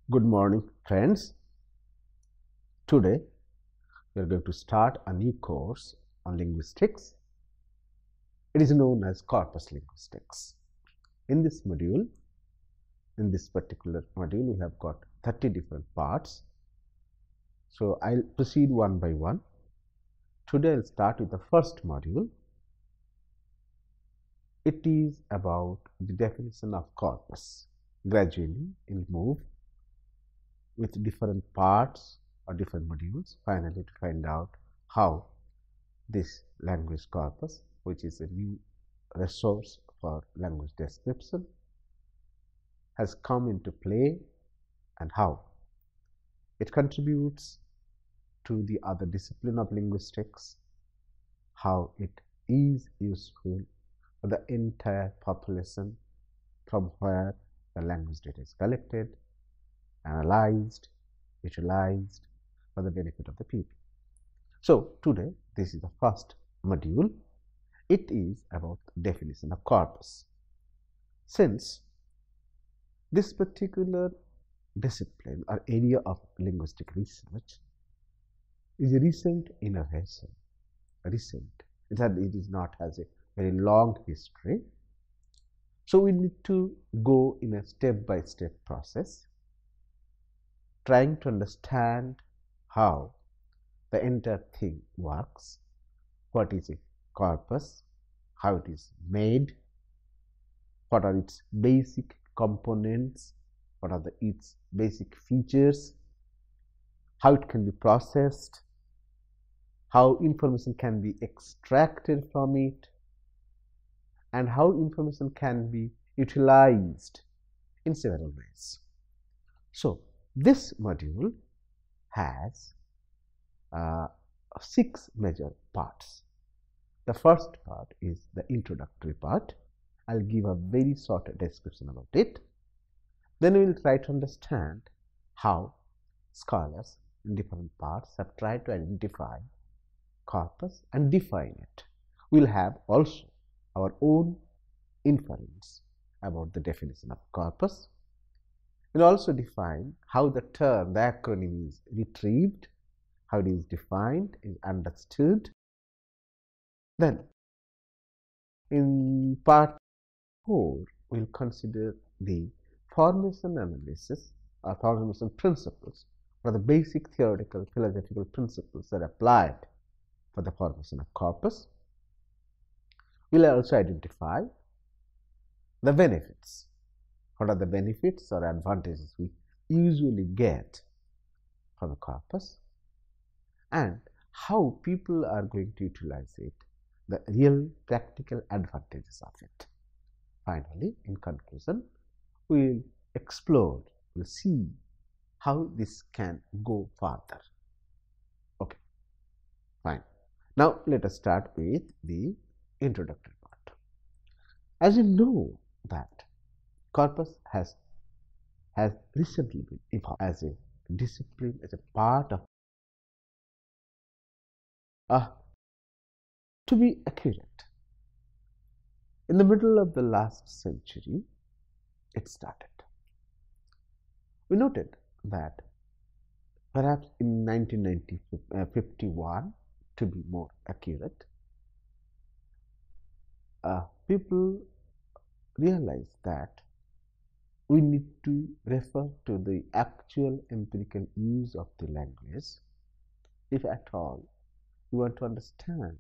Good morning, friends. Today we are going to start a new course on linguistics. It is known as Corpus Linguistics. In this particular module, we have got 30 different parts. So I'll proceed one by one. Today I'll start with the first module. It is about the definition of corpus. Gradually, we'll move with different parts or different modules, finally to find out how this language corpus, which is a new resource for language description, has come into play and how it contributes to the other discipline of linguistics, how it is useful for the entire population from where the language data is collected, analyzed, utilized for the benefit of the people. So today, this is the first module. It is about the definition of corpus. Since this particular discipline or area of linguistic research is a recent innovation, it is not has a very long history. So we need to go in a step-by-step process, trying to understand how the entire thing works, what is a corpus, how it is made, what are its basic components, what are its basic features, how it can be processed, how information can be extracted from it, and how information can be utilized in several ways. So this module has 6 major parts. The first part is the introductory part. I'll give a very short description about it. Then we will try to understand how scholars in different parts have tried to identify corpus and define it. We'll have also our own inference about the definition of corpus. We'll also define how the term, the acronym is retrieved, how it is defined, is understood. Then, in part 4, we'll consider the formation analysis or formation principles, or the basic theoretical philosophical principles that are applied for the formation of corpus. We'll also identify the benefits. What are the benefits or advantages we usually get from the corpus, and how people are going to utilize it, the real practical advantages of it. Finally, in conclusion, we'll explore, we'll see how this can go further. Okay, fine. Now let us start with the introductory part. As you know that corpus has recently been evolved as a discipline, as a part of to be accurate, in the middle of the last century, it started. We noted that perhaps in 1951, to be more accurate, people realized that we need to refer to the actual empirical use of the language if at all we want to understand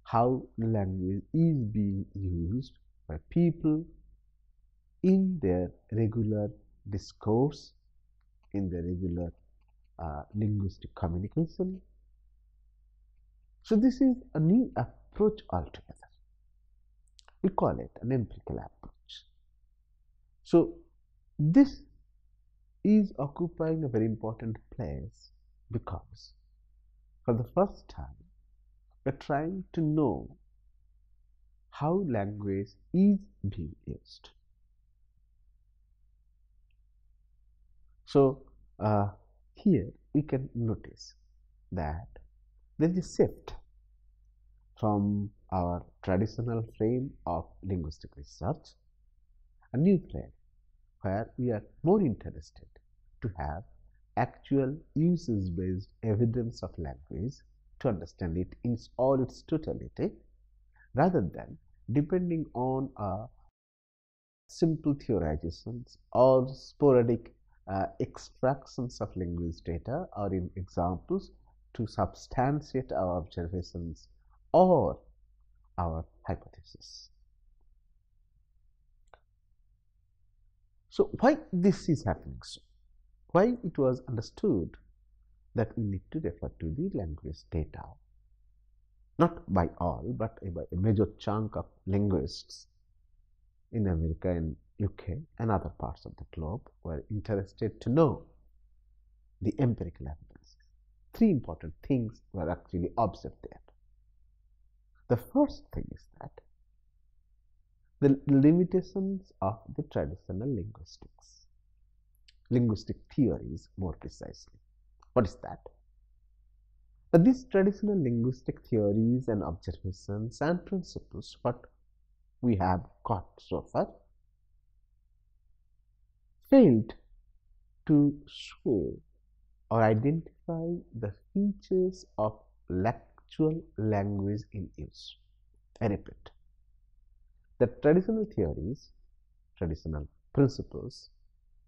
how language is being used by people in their regular discourse, in their regular linguistic communication. So this is a new approach altogether. We call it an empirical approach. So this is occupying a very important place because for the first time we're trying to know how language is being used. So here we can notice that there is a shift from our traditional frame of linguistic research, a new frame where we are more interested to have actual usage-based evidence of language to understand it in all its totality, rather than depending on simple theorizations or sporadic extractions of language data or in examples to substantiate our observations or our hypothesis. So why this is happening so? Why it was understood that we need to refer to the language data, not by all, but by a major chunk of linguists in America and UK and other parts of the globe were interested to know the empirical evidence. Three important things were actually observed there. The first thing is that the limitations of the traditional linguistics, linguistic theories more precisely. What is that? That these traditional linguistic theories and observations and principles, what we have got so far, failed to show or identify the features of actual language in use. I repeat, the traditional theories, traditional principles,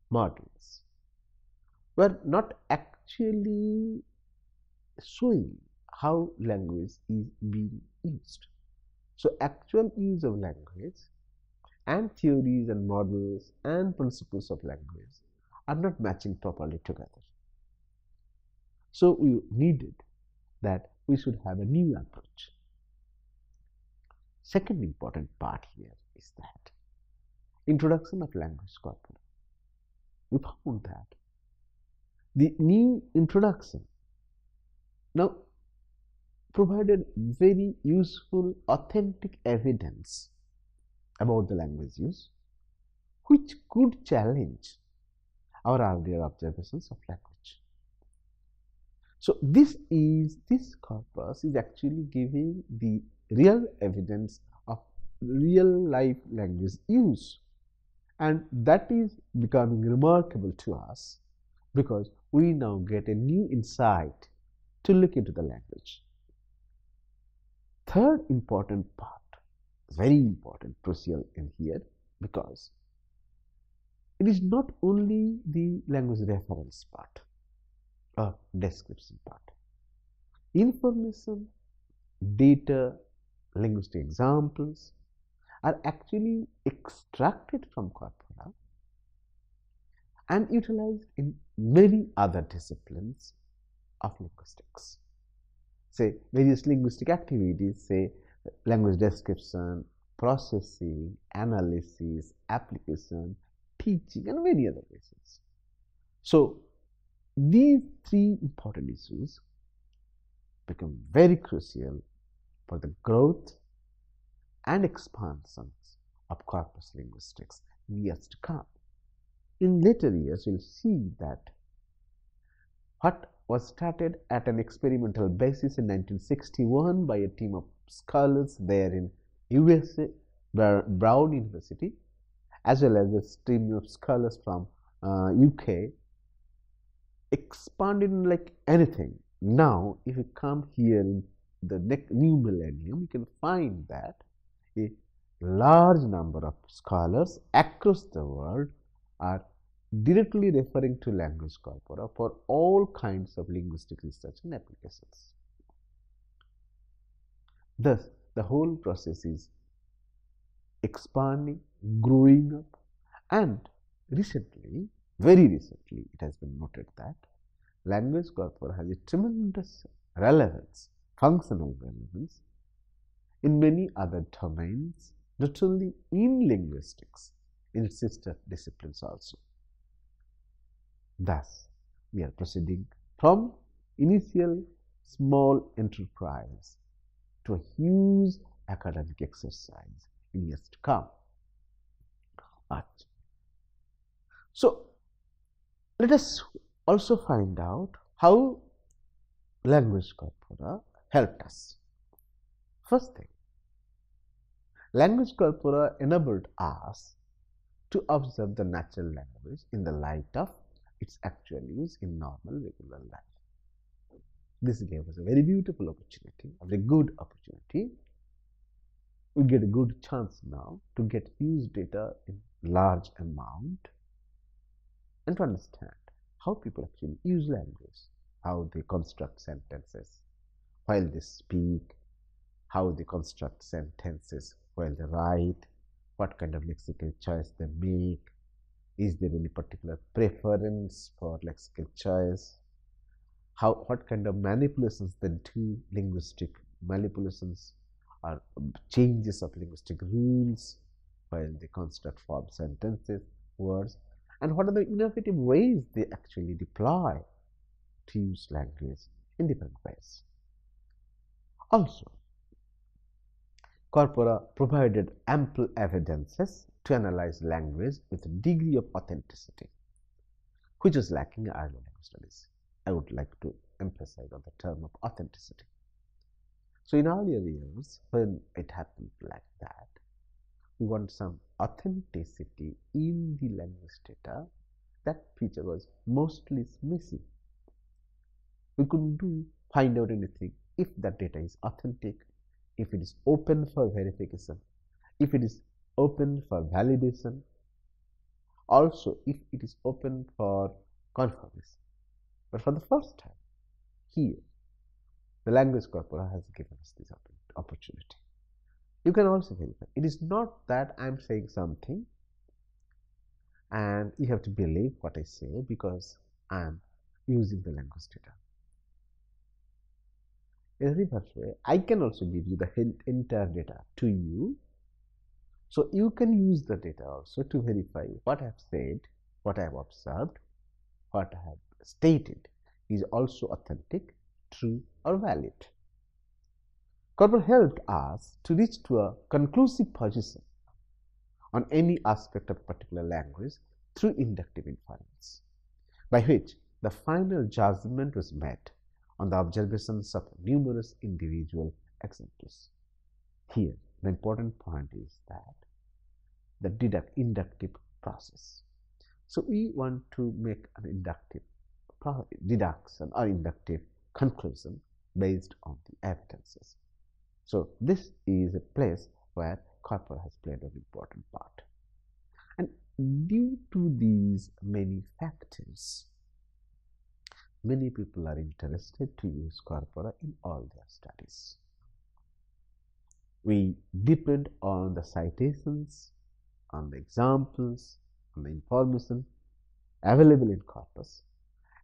models were not actually showing how language is being used. So actual use of language and theories and models and principles of language are not matching properly together. So we needed that we should have a new approach. Second important part here is that introduction of language corpora. We found that the new introduction now provided very useful, authentic evidence about the language use, which could challenge our earlier observations of language. So this corpus is actually giving the real evidence of real life language use, and that is becoming remarkable to us because we now get a new insight to look into the language. Third important part, very important, crucial in here, because it is not only the language reference part or description part. Information, data, linguistic examples are actually extracted from corpora and utilized in many other disciplines of linguistics. Say various linguistic activities, say language description, processing, analysis, application, teaching, and many other reasons. So these three important issues become very crucial for the growth and expansions of corpus linguistics in years to come. In later years, you'll see that what was started at an experimental basis in 1961 by a team of scholars there in USA, Brown University, as well as a team of scholars from UK, expanded like anything. Now, if you come here in the new millennium, you can find that a large number of scholars across the world are directly referring to language corpora for all kinds of linguistic research and applications. Thus, the whole process is expanding, growing up, and recently, very recently, it has been noted that language corpora has a tremendous relevance, functional relevance, in many other domains, not only in linguistics, in its sister disciplines also. Thus, we are proceeding from initial small enterprise to a huge academic exercise in years to come. So, let us also find out how language corpora helped us. First thing, language corpora enabled us to observe the natural language in the light of its actual use in normal regular life. This gave us a very beautiful opportunity, a very good opportunity. We get a good chance now to get used data in large amount and to understand how people actually use language, how they construct sentences while they speak, how they construct sentences while they write, what kind of lexical choice they make, is there any particular preference for lexical choice, what kind of manipulations they do, linguistic manipulations or changes of linguistic rules while they construct form sentences, words, and what are the innovative ways they actually deploy to use language in different ways. Also, corpora provided ample evidences to analyze language with a degree of authenticity, which was lacking in early language studies. I would like to emphasize on the term of authenticity. So in earlier years, when it happened like that, we want some authenticity in the language data. That feature was mostly missing. We couldn't find out anything if that data is authentic, if it is open for verification, if it is open for validation, also if it is open for confirmation. But for the first time, here, the language corpora has given us this opportunity. You can also verify. It is not that I am saying something and you have to believe what I say because I am using the language data. In a reverse way, I can also give you the entire data to you. So you can use the data also to verify what I have said, what I have observed, what I have stated is also authentic, true, or valid. Corpora helped us to reach to a conclusive position on any aspect of a particular language through inductive inference, by which the final judgment was made on the observations of numerous individual examples. Here, the important point is that the inductive process. So we want to make an inductive deduction or inductive conclusion based on the evidences. So this is a place where corpora has played an important part. And due to these many factors, many people are interested to use corpora in all their studies. We depend on the citations, on the examples, on the information available in corpus,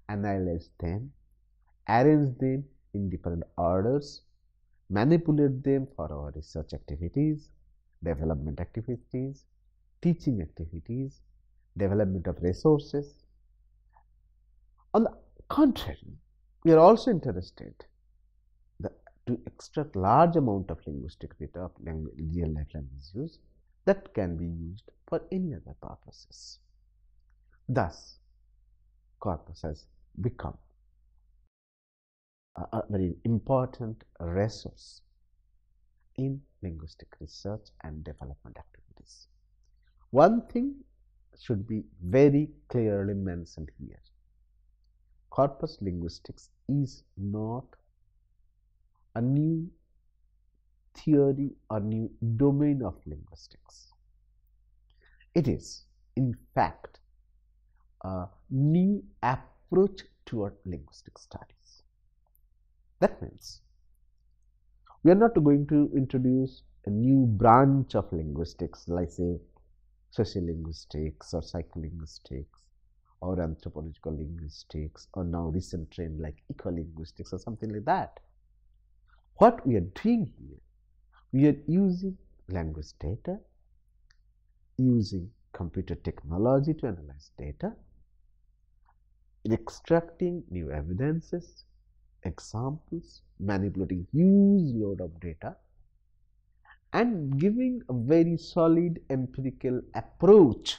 analyze them, arrange them in different orders, manipulate them for our research activities, development activities, teaching activities, development of resources. On the contrary, we are also interested to extract large amount of linguistic data of real-life language use that can be used for any other purposes. Thus, corpus has become a very important resource in linguistic research and development activities. One thing should be very clearly mentioned here. Corpus linguistics is not a new theory or new domain of linguistics. It is, in fact, a new approach toward linguistic studies. That means we are not going to introduce a new branch of linguistics, like say sociolinguistics or psycholinguistics or anthropological linguistics or now recent trend like ecolinguistics or something like that. What we are doing here, we are using language data, using computer technology to analyze data, extracting new evidences, examples, manipulating huge load of data, and giving a very solid empirical approach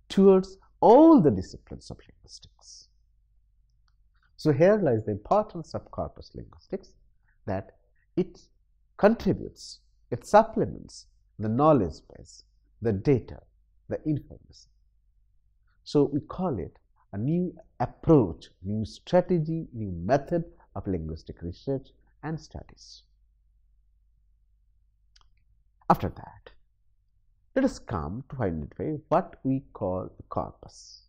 towards all the disciplines of linguistics. So here lies the importance of corpus linguistics, that it contributes, it supplements the knowledge base, the data, the information. So we call it a new approach, new strategy, new method of linguistic research and studies. After that, let us come to identify what we call a corpus.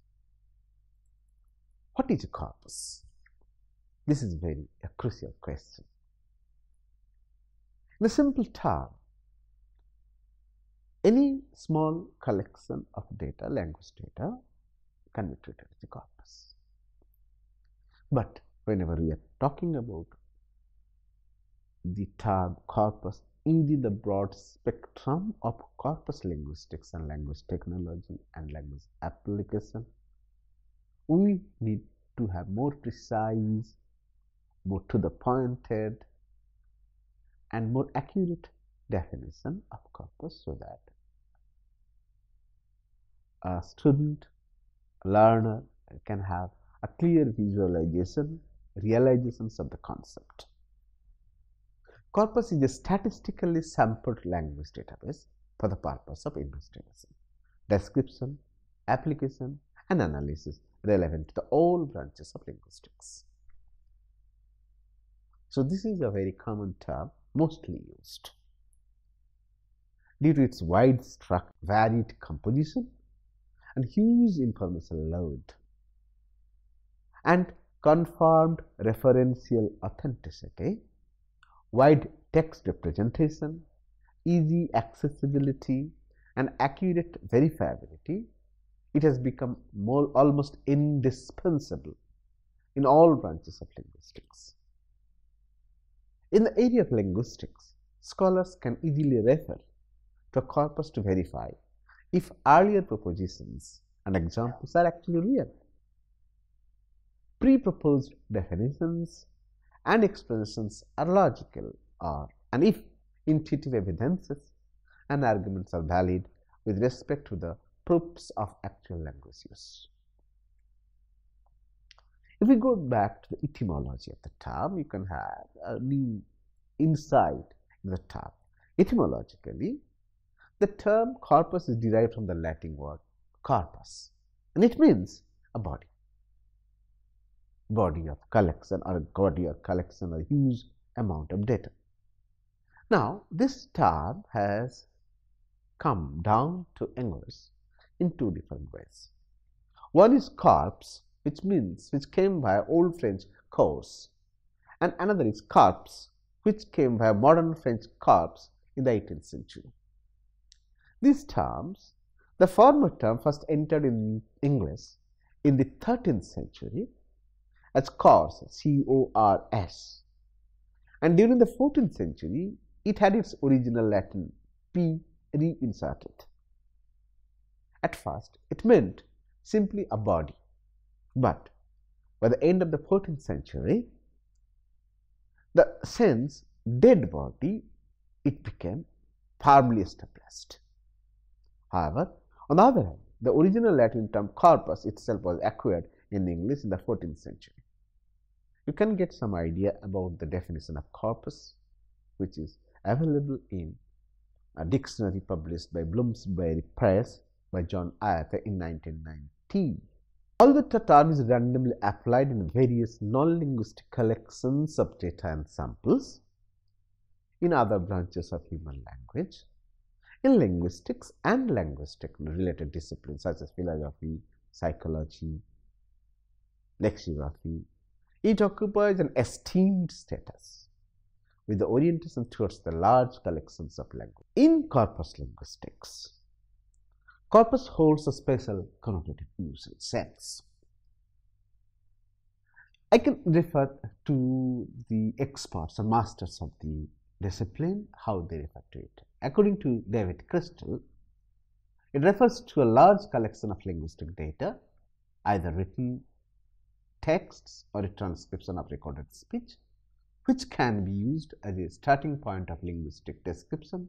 What is a corpus? This is a crucial question. In a simple term, any small collection of data, language data, can be treated as a corpus. But whenever we are talking about the term corpus within the broad spectrum of corpus linguistics and language technology and language application, we need to have more precise, more to the pointed, and more accurate definition of corpus so that a student, a learner can have a clear visualization, realizations of the concept. Corpus is a statistically sampled language database for the purpose of investigation, description, application, and analysis relevant to all branches of linguistics. So this is a very common term, mostly used. Due to its wide structure, varied composition, and huge information load, and confirmed referential authenticity, wide text representation, easy accessibility, and accurate verifiability, it has become almost indispensable in all branches of linguistics. In the area of linguistics, scholars can easily refer to a corpus to verify if earlier propositions and examples are actually real. Pre-proposed definitions and explanations are logical, and if intuitive evidences and arguments are valid with respect to the proofs of actual language use. If we go back to the etymology of the term, you can have a new insight in the term. Etymologically, the term corpus is derived from the Latin word corpus, and it means a body. Body of collection, or a body of collection, or a huge amount of data. Now, this term has come down to English in two different ways. One is corpus, which came via Old French corps, and another is corpus, which came via modern French corps in the 18th century. These terms, the former term first entered in English in the 13th century as cors, C-O-R-S, and during the 14th century it had its original Latin P reinserted. At first it meant simply a body, but by the end of the 14th century, the sense dead body, it became firmly established. However, on the other hand, the original Latin term corpus itself was acquired in English in the 14th century. You can get some idea about the definition of corpus, which is available in a dictionary published by Bloomsbury Press by John Ayathe in 1919. Although the term is randomly applied in various non-linguistic collections of data and samples in other branches of human language, in linguistics and linguistic-related disciplines such as philosophy, psychology, lexicography, it occupies an esteemed status with the orientation towards the large collections of language. In corpus linguistics, corpus holds a special connotative use and sense. I can refer to the experts and masters of the discipline, how they refer to it. According to David Crystal, it refers to a large collection of linguistic data, either written texts or a transcription of recorded speech, which can be used as a starting point of linguistic description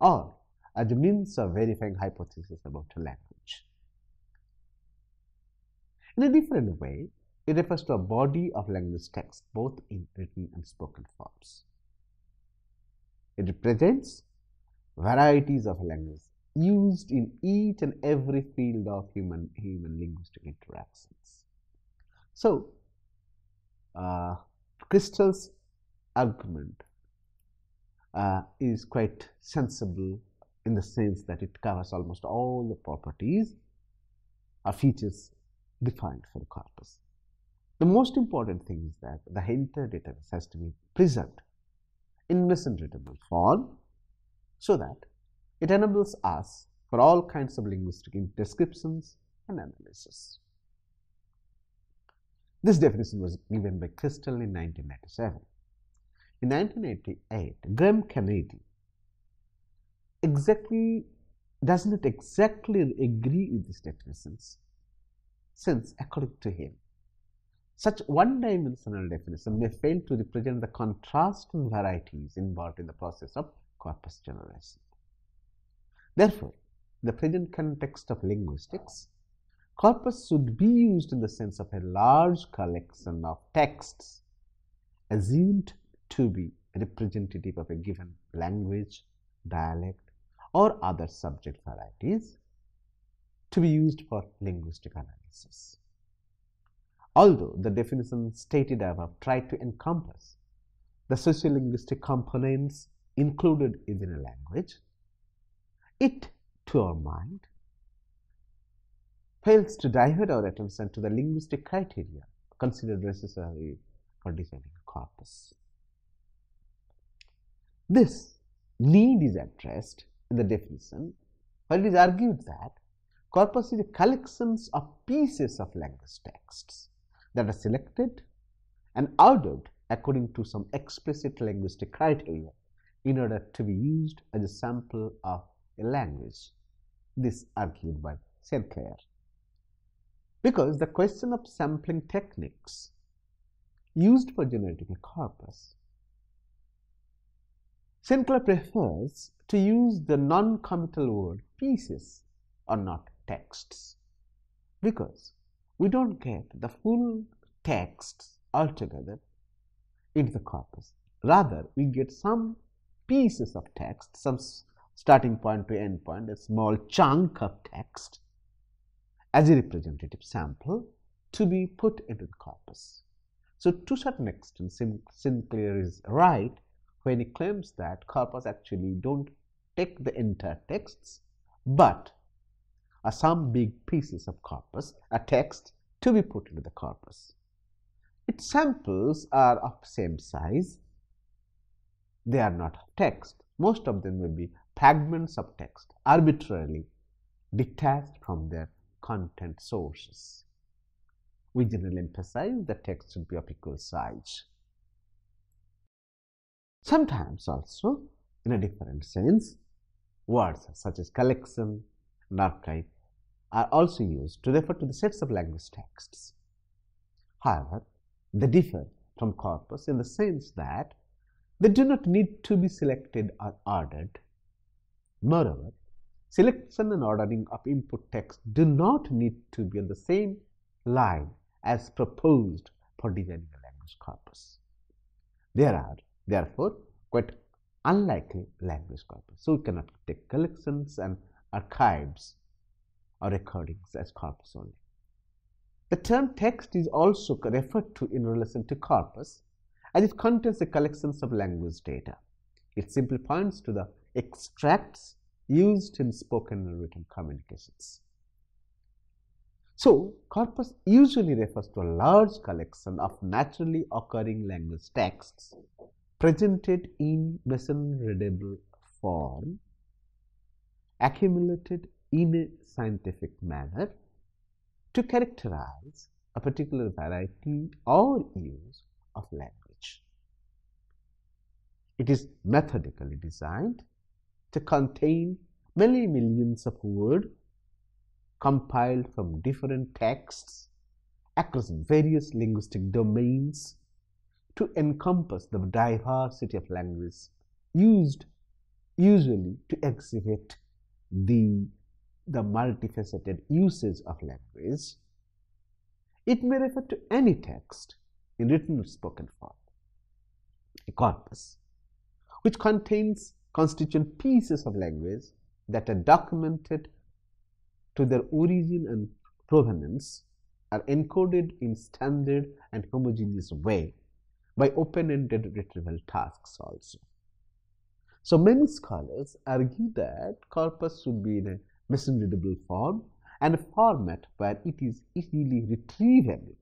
or as a means of verifying hypotheses about a language. In a different way, it refers to a body of language text, both in written and spoken forms. It represents varieties of language used in each and every field of human linguistic interactions. So, Crystal's argument is quite sensible in the sense that it covers almost all the properties or features defined for the corpus. The most important thing is that the entire database has to be preserved in message-readable form so that it enables us for all kinds of linguistic descriptions and analysis. This definition was given by Crystal in 1997. In 1988, Graham Kennedy does not exactly agree with these definitions, since, according to him, such one-dimensional definition may fail to represent the contrast and varieties involved in the process of corpus generation. Therefore, in the present context of linguistics, corpus should be used in the sense of a large collection of texts assumed to be representative of a given language, dialect, or other subject varieties to be used for linguistic analysis. Although the definition stated above tried to encompass the sociolinguistic components included within a language, it, to our mind, fails to divert our attention to the linguistic criteria considered necessary for designing a corpus. This need is addressed in the definition, where it is argued that corpus is a collection of pieces of language texts that are selected and ordered according to some explicit linguistic criteria in order to be used as a sample of a language. This argued by Sinclair. Because the question of sampling techniques used for generating a corpus, Sinclair prefers to use the non-committal word pieces or not texts, because we don't get the full texts altogether into the corpus. Rather, we get some pieces of text, some starting point to end point, a small chunk of text as a representative sample to be put into the corpus. So, to a certain extent, Sinclair is right when he claims that corpus actually don't take the entire texts, but are some big pieces of corpus, a text to be put into the corpus. Its samples are of same size. They are not text. Most of them will be fragments of text, arbitrarily detached from their content sources. We generally emphasize that text should be of equal size. Sometimes also, in a different sense, words such as collection and archive are also used to refer to the sets of language texts. However, they differ from corpus in the sense that they do not need to be selected or ordered. Moreover, selection and ordering of input text do not need to be on the same line as proposed for designing a language corpus. There are, therefore, quite unlikely language corpus. So we cannot take collections and archives or recordings as corpus only. The term text is also referred to in relation to corpus, as it contains the collections of language data. It simply points to the extracts used in spoken and written communications. So, corpus usually refers to a large collection of naturally occurring language texts presented in machine-readable form, accumulated in a scientific manner to characterize a particular variety or use of language. It is methodically designed to contain many millions of words compiled from different texts across various linguistic domains to encompass the diversity of language used usually to exhibit the multifaceted usage of language. It may refer to any text in written or spoken form. A corpus, which contains constituent pieces of language, that are documented to their origin and provenance are encoded in standard and homogeneous way by open-ended retrieval tasks also. So many scholars argue that corpus should be in a machine-readable form and a format where it is easily retrievable.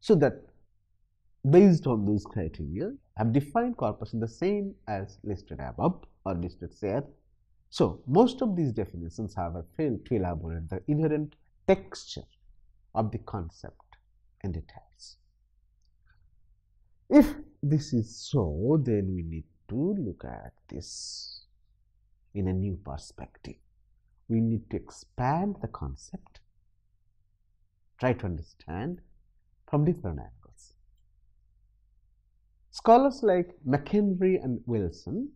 So that based on those criteria, I have defined corpus in the same as listed above or listed here. So most of these definitions, however, fail to elaborate the inherent texture of the concept in details. If this is so, then we need to look at this in a new perspective. We need to expand the concept, try to understand from different angles. Scholars like McHenry and Wilson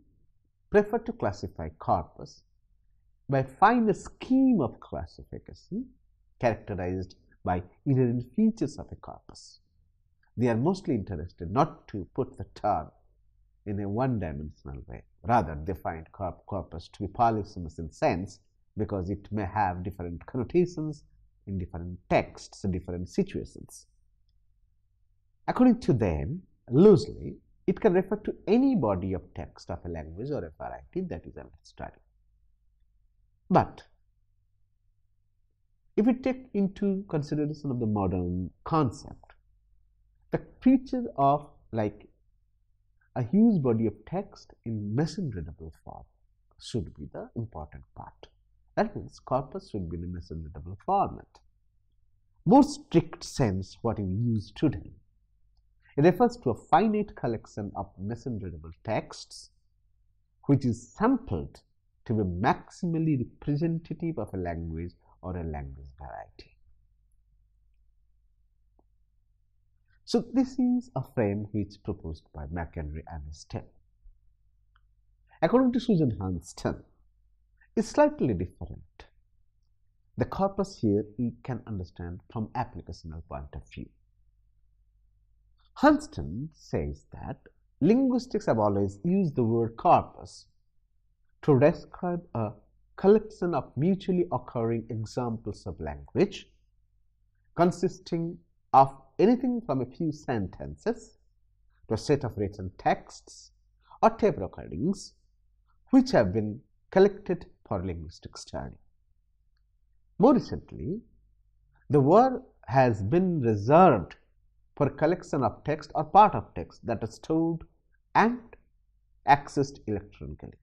prefer to classify corpus by finding a scheme of classification characterized by inherent features of a corpus. They are mostly interested not to put the term in a one-dimensional way. Rather, they find corpus to be polysemous in sense because it may have different connotations in different texts and different situations. According to them, loosely, it can refer to any body of text of a language or a variety that is under study. But if we take into consideration of the modern concept, the feature of like a huge body of text in machine-readable form should be the important part. That means corpus should be in a machine-readable format. More strict sense, what we use today, it refers to a finite collection of machine-readable texts which is sampled to be maximally representative of a language or a language variety. So this is a frame which is proposed by McHenry and Stein. According to Susan Hanston, it's slightly different. The corpus here we can understand from applicational point of view. Hanston says that linguistics have always used the word corpus to describe a collection of mutually occurring examples of language consisting of anything from a few sentences to a set of written texts or tape recordings which have been collected for linguistic study. More recently, the word has been reserved for a collection of text or part of text that is stored and accessed electronically.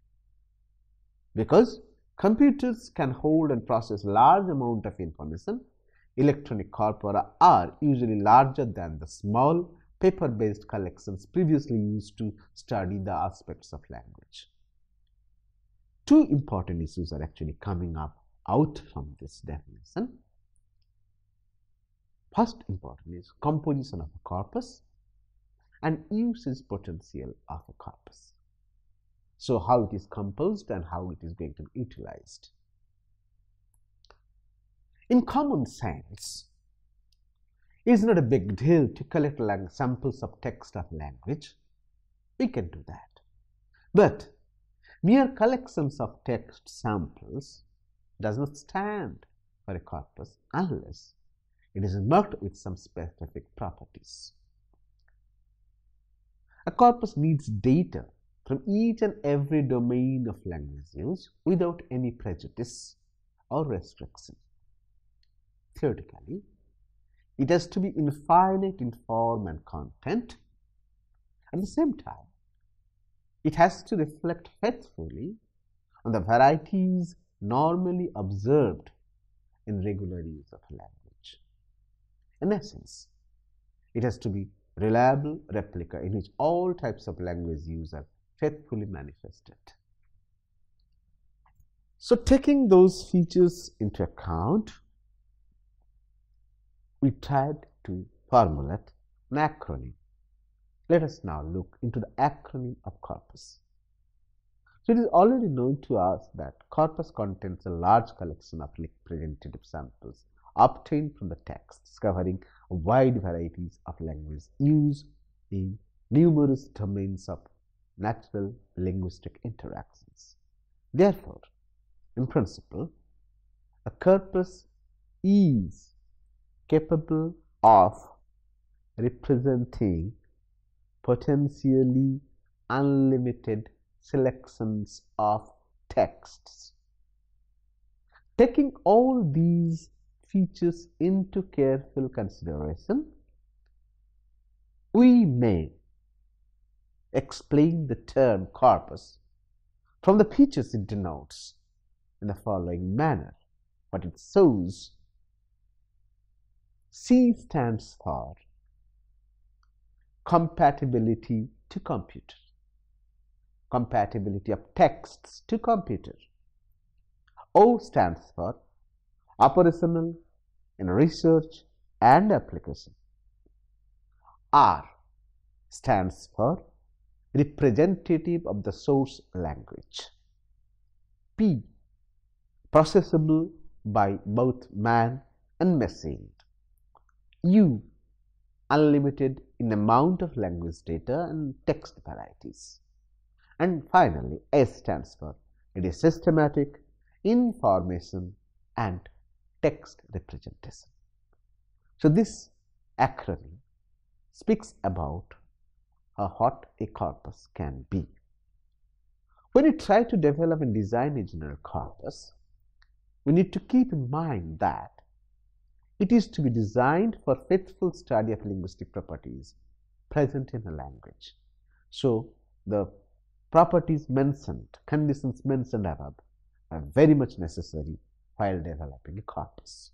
Because computers can hold and process large amount of information, electronic corpora are usually larger than the small paper-based collections previously used to study the aspects of language. Two important issues are actually coming up out from this definition. First important is composition of a corpus and usage potential of a corpus. So how it is composed and how it is going to be utilized. In common sense, it is not a big deal to collect samples of text of language. We can do that. But mere collections of text samples does not stand for a corpus unless it is marked with some specific properties. A corpus needs data from each and every domain of language use without any prejudice or restriction. Theoretically, it has to be infinite in form and content. At the same time, it has to reflect faithfully on the varieties normally observed in regular use of a language. In essence, it has to be reliable replica in which all types of language use are faithfully manifested. So taking those features into account, we tried to formulate an acronym. Let us now look into the acronym of corpus. So it is already known to us that corpus contains a large collection of representative samples obtained from the texts covering wide varieties of language use in numerous domains of natural linguistic interactions. Therefore, in principle, a corpus is capable of representing potentially unlimited selections of texts. Taking all these features into careful consideration, we may explain the term corpus from the features it denotes in the following manner. What it shows: C stands for compatibility to computer, compatibility of texts to computer. O stands for operational in research and application. R stands for representative of the source language. P, processable by both man and machine. U, unlimited in amount of language data and text varieties. And finally, S stands for it is systematic, information and text representation. So this acronym speaks about what a corpus can be. When we try to develop and design a general corpus, we need to keep in mind that it is to be designed for faithful study of linguistic properties present in a language. So the properties mentioned, conditions mentioned above are very much necessary while developing a corpus.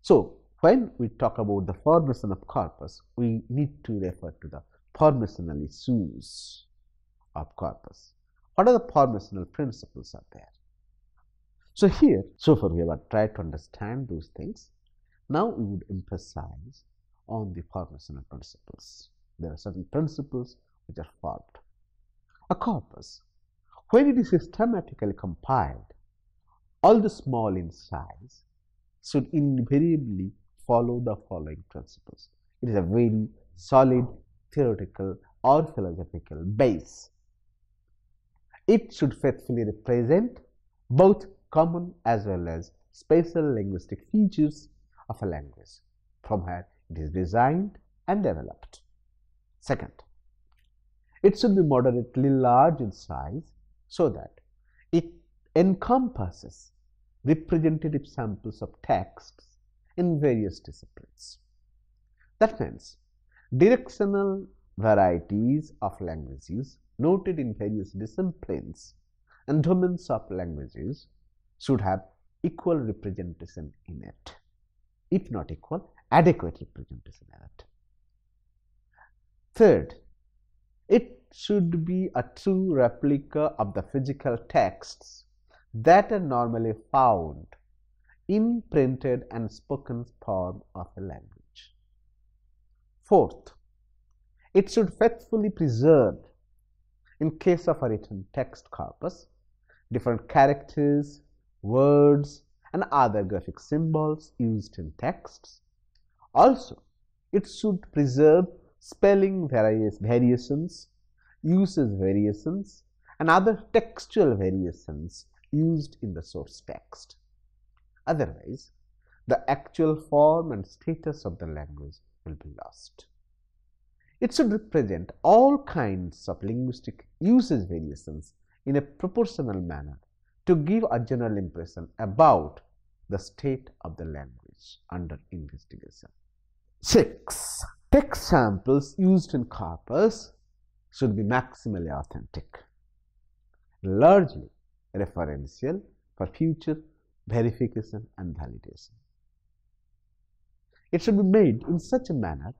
So when we talk about the formation of corpus, we need to refer to the formational issues of corpus. What are the formational principles are there? So here, so far we have tried to understand those things. Now we would emphasize on the formational principles. There are certain principles which are formed. A corpus, when it is systematically compiled, although small in size, should invariably follow the following principles. It is a very solid theoretical or philosophical base. It should faithfully represent both common as well as special linguistic features of a language from where it is designed and developed. Second, it should be moderately large in size so that it encompasses representative samples of texts in various disciplines. That means directional varieties of languages noted in various disciplines and domains of languages should have equal representation in it. If not equal, adequate representation in it. Third, it should be a true replica of the physical texts that are normally found in printed and spoken form of a language. Fourth, it should faithfully preserve, in case of a written text corpus, different characters, words, and other graphic symbols used in texts. Also, it should preserve spelling variations, usage variations, and other textual variations used in the source text. Otherwise, the actual form and status of the language will be lost. It should represent all kinds of linguistic usage variations in a proportional manner to give a general impression about the state of the language under investigation. 6. Text samples used in corpus should be maximally authentic, largely referential for future verification and validation. It should be made in such a manner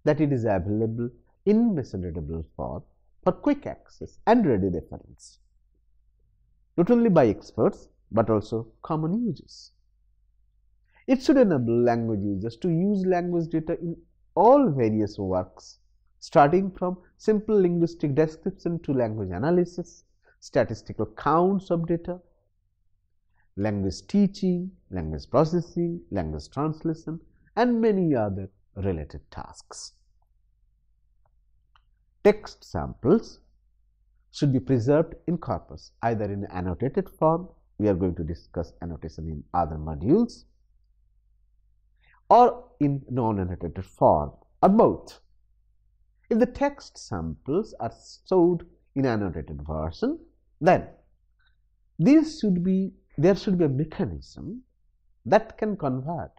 that it is available in machine-readable form for quick access and ready reference, not only by experts but also common users. It should enable language users to use language data in all various works, starting from simple linguistic description to language analysis, statistical counts of data, language teaching, language processing, language translation, and many other related tasks. Text samples should be preserved in corpus, either in annotated form, we are going to discuss annotation in other modules, or in non-annotated form, or both. If the text samples are stored in annotated version, then there should be a mechanism that can convert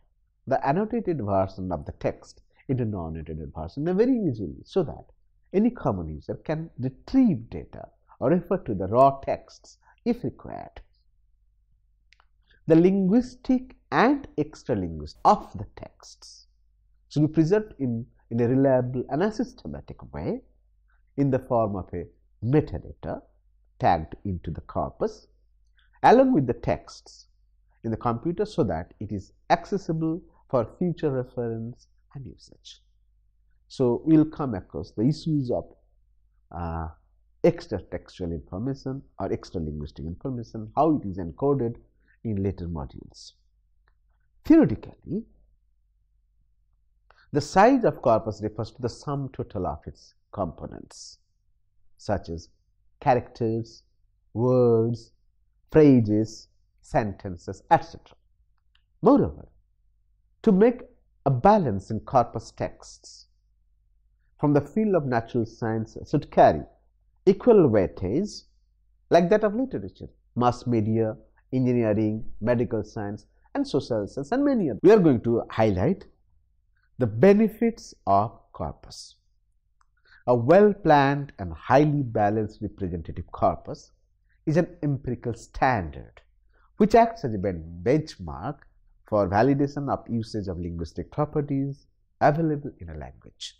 the annotated version of the text into non-annotated version very easily, so that any common user can retrieve data or refer to the raw texts if required. The linguistic and extra-linguistic of the texts should be preserved in a reliable and a systematic way in the form of a metadata tagged into the corpus along with the texts in the computer, so that it is accessible for future reference and usage. So we'll come across the issues of extra textual information or extra linguistic information, how it is encoded in later modules. Theoretically, the size of corpus refers to the sum total of its components, such as characters, words, phrases, sentences, etc. Moreover, to make a balance in corpus texts from the field of natural science should carry equal weightage like that of literature, mass media, engineering, medical science, and social science, and many others. We are going to highlight the benefits of corpus. A well-planned and highly balanced representative corpus is an empirical standard which acts as a benchmark for validation of usage of linguistic properties available in a language.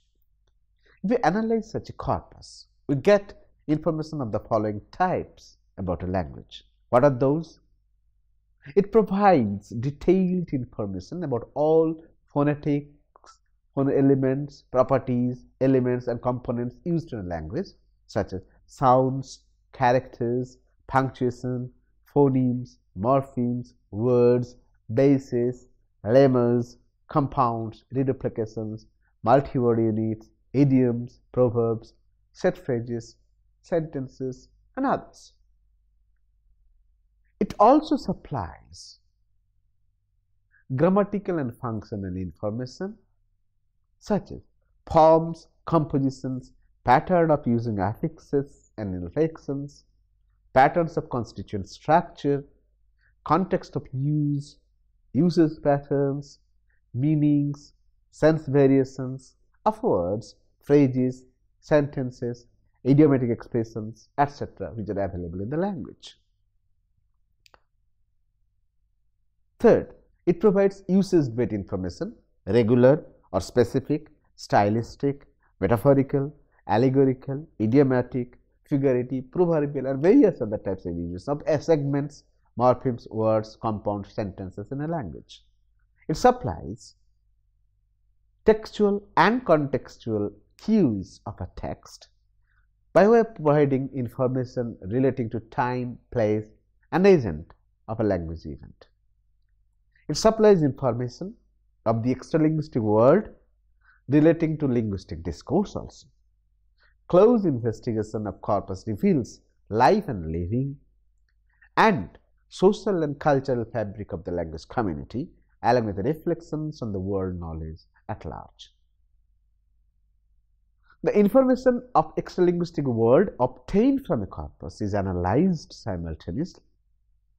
If we analyze such a corpus, we get information of the following types about a language. What are those? It provides detailed information about all phonetics, elements, properties, elements, and components used in a language, such as sounds, characters, punctuation, phonemes, morphemes, words, bases, lemmas, compounds, reduplications, multi-word units, idioms, proverbs, set phrases, sentences, and others. It also supplies grammatical and functional information such as forms, compositions, pattern of using affixes and inflections, patterns of constituent structure, context of use, usage patterns, meanings, sense variations of words, phrases, sentences, idiomatic expressions, etc., which are available in the language. Third, it provides usage-based information, regular or specific, stylistic, metaphorical, allegorical, idiomatic, figurative, proverbial, and various other types of uses of segments, morphemes, words, compound sentences in a language. It supplies textual and contextual cues of a text by way of providing information relating to time, place, and agent of a language event. It supplies information of the extralinguistic world relating to linguistic discourse also. Close investigation of corpus reveals life and living and social and cultural fabric of the language community, along with the reflections on the world knowledge at large. The information of extralinguistic world obtained from a corpus is analyzed simultaneously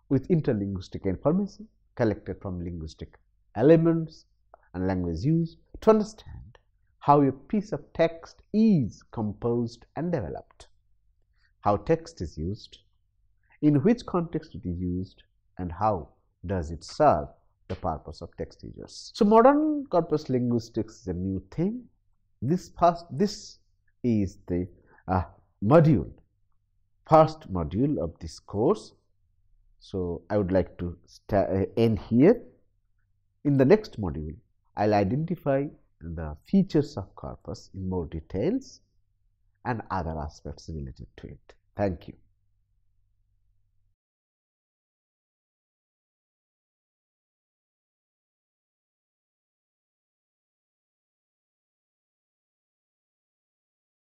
with interlinguistic information collected from linguistic elements and language use to understand how a piece of text is composed and developed, how text is used, in which context it is used, and how does it serve the purpose of text users. So modern corpus linguistics is a new thing. This is the first module of this course. So I would like to end here. In the next module, I'll identify the features of corpus in more details and other aspects related to it. Thank you.